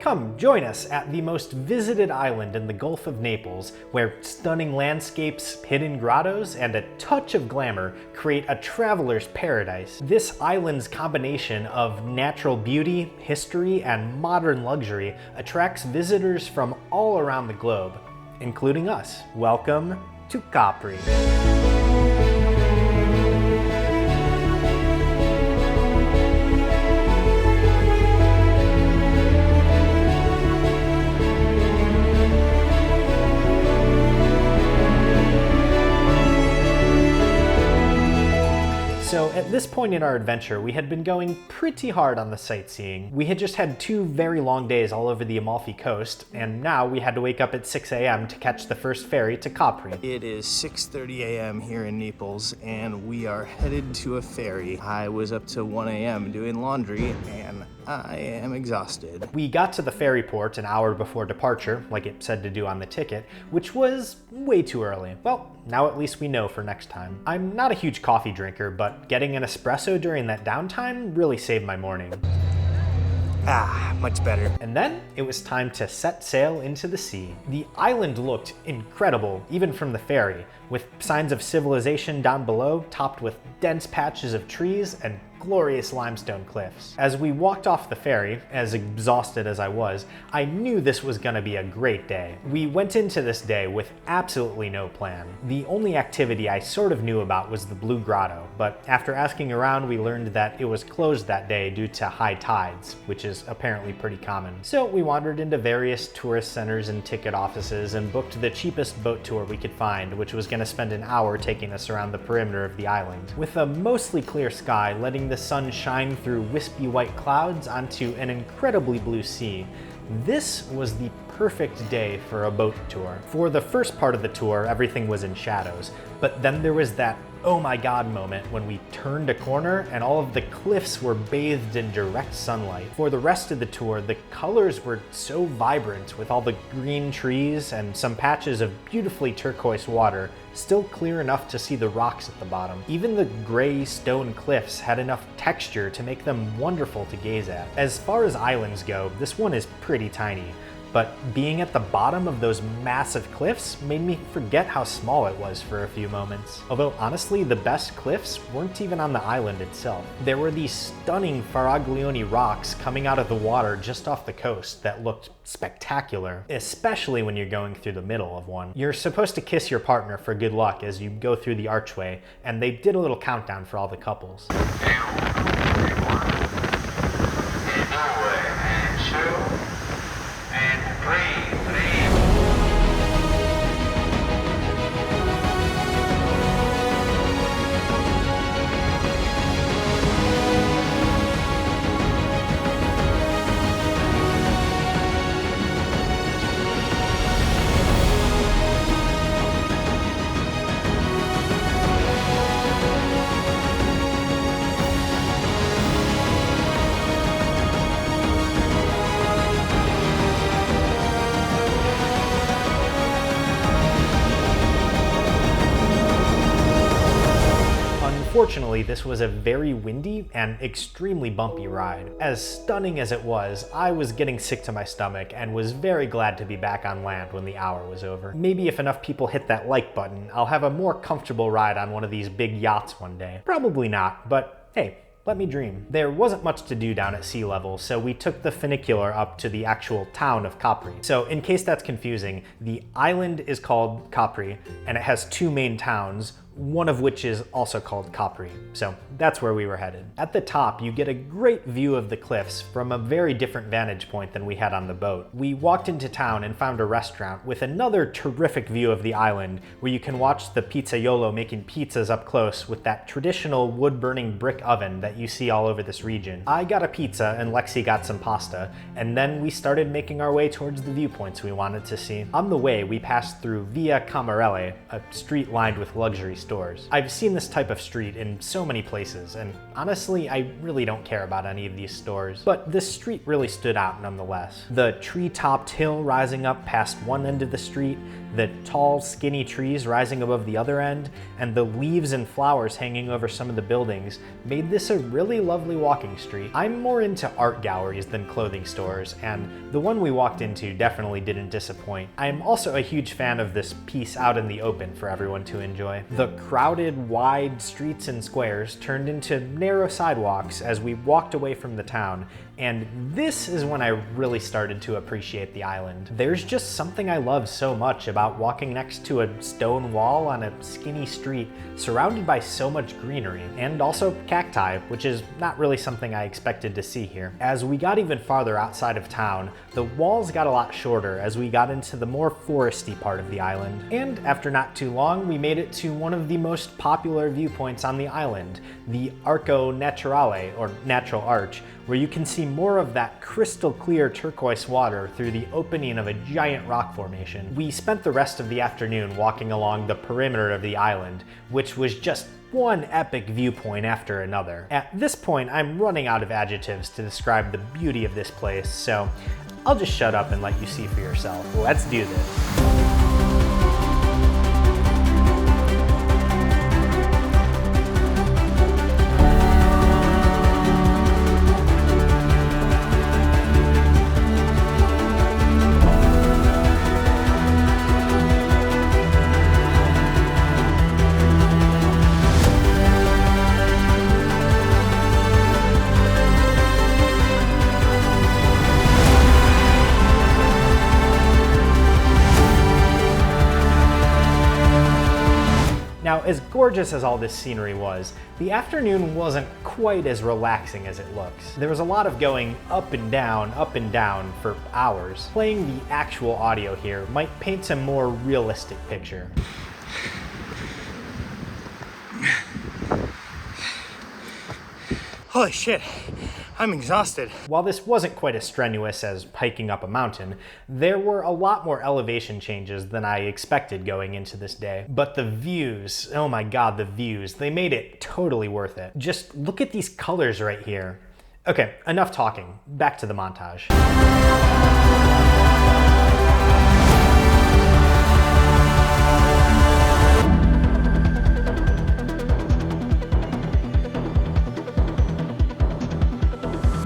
Come join us at the most visited island in the Gulf of Naples, where stunning landscapes, hidden grottos, and a touch of glamour create a traveler's paradise. This island's combination of natural beauty, history, and modern luxury attracts visitors from all around the globe, including us. Welcome to Capri. So at this point in our adventure, we had been going pretty hard on the sightseeing. We had just had 2 very long days all over the Amalfi Coast, and now we had to wake up at 6 a.m. to catch the first ferry to Capri. It is 6:30 a.m. here in Naples, and we are headed to a ferry. I was up to 1 a.m. doing laundry, and I am exhausted. We got to the ferry port an hour before departure, like it said to do on the ticket, which was way too early. Well, now at least we know for next time. I'm not a huge coffee drinker, but getting an espresso during that downtime really saved my morning. Much better. And then it was time to set sail into the sea. The island looked incredible, even from the ferry, with signs of civilization down below, topped with dense patches of trees and glorious limestone cliffs. As we walked off the ferry, as exhausted as I was, I knew this was gonna be a great day. We went into this day with absolutely no plan. The only activity I sort of knew about was the Blue Grotto, but after asking around, we learned that it was closed that day due to high tides, which is apparently pretty common. So we wandered into various tourist centers and ticket offices and booked the cheapest boat tour we could find, which was gonna spend an hour taking us around the perimeter of the island. With a mostly clear sky, letting the sun shine through wispy white clouds onto an incredibly blue sea, this was the perfect day for a boat tour. For the first part of the tour, everything was in shadows, but then there was that oh my god moment when we turned a corner and all of the cliffs were bathed in direct sunlight. For the rest of the tour, the colors were so vibrant, with all the green trees and some patches of beautifully turquoise water still clear enough to see the rocks at the bottom. Even the gray stone cliffs had enough texture to make them wonderful to gaze at. As far as islands go, this one is pretty tiny, but being at the bottom of those massive cliffs made me forget how small it was for a few moments. Although honestly, the best cliffs weren't even on the island itself. There were these stunning Faraglioni rocks coming out of the water just off the coast that looked spectacular, especially when you're going through the middle of one. You're supposed to kiss your partner for good luck as you go through the archway, and they did a little countdown for all the couples. Unfortunately, this was a very windy and extremely bumpy ride. As stunning as it was, I was getting sick to my stomach and was very glad to be back on land when the hour was over. Maybe if enough people hit that like button, I'll have a more comfortable ride on one of these big yachts one day. Probably not, but hey, let me dream. There wasn't much to do down at sea level, so we took the funicular up to the actual town of Capri. So in case that's confusing, the island is called Capri, and it has 2 main towns, one of which is also called Capri. So that's where we were headed. At the top, you get a great view of the cliffs from a very different vantage point than we had on the boat. We walked into town and found a restaurant with another terrific view of the island, where you can watch the pizzaiolo making pizzas up close with that traditional wood-burning brick oven that you see all over this region. I got a pizza and Lexi got some pasta, and then we started making our way towards the viewpoints we wanted to see. On the way, we passed through Via Camarelle, a street lined with luxury stores. I've seen this type of street in so many places, and honestly, I really don't care about any of these stores. But this street really stood out nonetheless. The tree-topped hill rising up past one end of the street, the tall, skinny trees rising above the other end, and the leaves and flowers hanging over some of the buildings made this a really lovely walking street. I'm more into art galleries than clothing stores, and the one we walked into definitely didn't disappoint. I am also a huge fan of this piece out in the open for everyone to enjoy. The crowded, wide streets and squares turned into narrow sidewalks as we walked away from the town, and this is when I really started to appreciate the island. There's just something I love so much about walking next to a stone wall on a skinny street surrounded by so much greenery, and also cacti, which is not really something I expected to see here. As we got even farther outside of town, the walls got a lot shorter as we got into the more foresty part of the island. And after not too long, we made it to one of the most popular viewpoints on the island, the Arco Naturale, or Natural Arch, where you can see more of that crystal clear turquoise water through the opening of a giant rock formation. We spent the rest of the afternoon walking along the perimeter of the island, which was just one epic viewpoint after another. At this point, I'm running out of adjectives to describe the beauty of this place, so I'll just shut up and let you see for yourself. Let's do this. Now, as gorgeous as all this scenery was, the afternoon wasn't quite as relaxing as it looks. There was a lot of going up and down for hours. Playing the actual audio here might paint a more realistic picture. Holy shit, I'm exhausted. While this wasn't quite as strenuous as hiking up a mountain, there were a lot more elevation changes than I expected going into this day. But the views, oh my god, the views, they made it totally worth it. Just look at these colors right here. Okay, enough talking, back to the montage.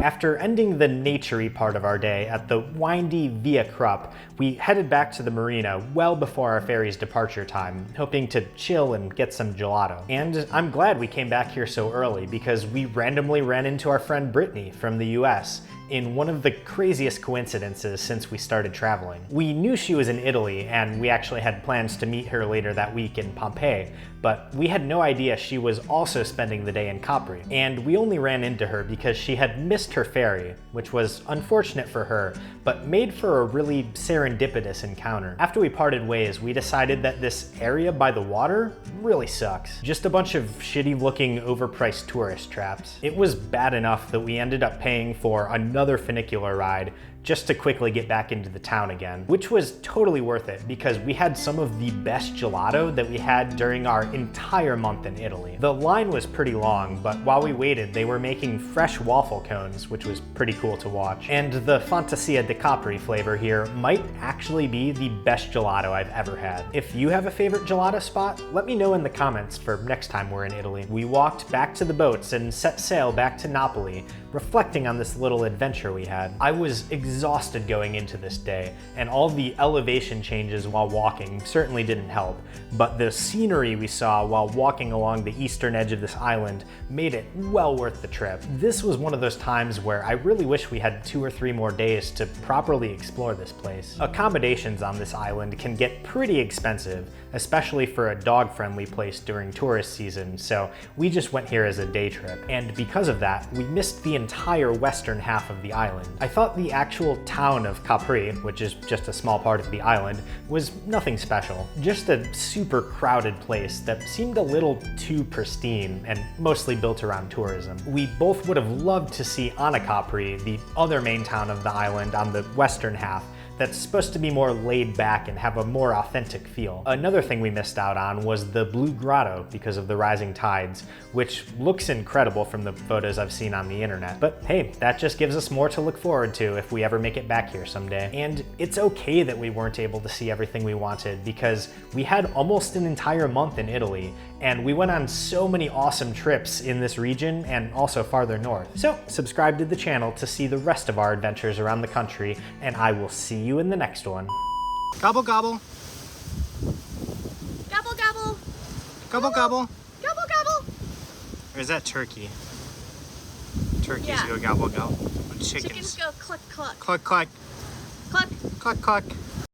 After ending the naturey part of our day at the windy Via Krupp, we headed back to the marina well before our ferry's departure time, hoping to chill and get some gelato. And I'm glad we came back here so early because we randomly ran into our friend Brittany from the US in one of the craziest coincidences since we started traveling. We knew she was in Italy, and we actually had plans to meet her later that week in Pompeii, but we had no idea she was also spending the day in Capri. And we only ran into her because she had missed her ferry, which was unfortunate for her, but made for a really serendipitous encounter. After we parted ways, we decided that this area by the water really sucks. Just a bunch of shitty looking overpriced tourist traps. It was bad enough that we ended up paying for another funicular ride just to quickly get back into the town again, which was totally worth it because we had some of the best gelato that we had during our entire month in Italy. The line was pretty long, but while we waited, they were making fresh waffle cones, which was pretty cool to watch. And the Fantasia di Capri flavor here might actually be the best gelato I've ever had. If you have a favorite gelato spot, let me know in the comments for next time we're in Italy. We walked back to the boats and set sail back to Naples, reflecting on this little adventure we had. I was exhausted going into this day, and all the elevation changes while walking certainly didn't help, but the scenery we saw while walking along the eastern edge of this island made it well worth the trip. This was one of those times where I really wish we had 2 or 3 more days to properly explore this place. Accommodations on this island can get pretty expensive, especially for a dog-friendly place during tourist season, so we just went here as a day trip. And because of that, we missed the entire western half of the island. I thought the actual actual town of Capri, which is just a small part of the island, was nothing special. Just a super crowded place that seemed a little too pristine and mostly built around tourism. We both would have loved to see Capri, the other main town of the island on the western half, that's supposed to be more laid back and have a more authentic feel. Another thing we missed out on was the Blue Grotto because of the rising tides, which looks incredible from the photos I've seen on the internet. But hey, that just gives us more to look forward to if we ever make it back here someday. And it's okay that we weren't able to see everything we wanted because we had almost an entire month in Italy, and we went on so many awesome trips in this region and also farther north. So subscribe to the channel to see the rest of our adventures around the country, and I will see you in the next one. Gobble, gobble. Gobble, gobble. Gobble, gobble. Gobble, gobble. Or is that turkey? Turkeys Yeah. go gobble, gobble. Chickens go cluck, cluck. Cluck, cluck. Cluck. Cluck, cluck.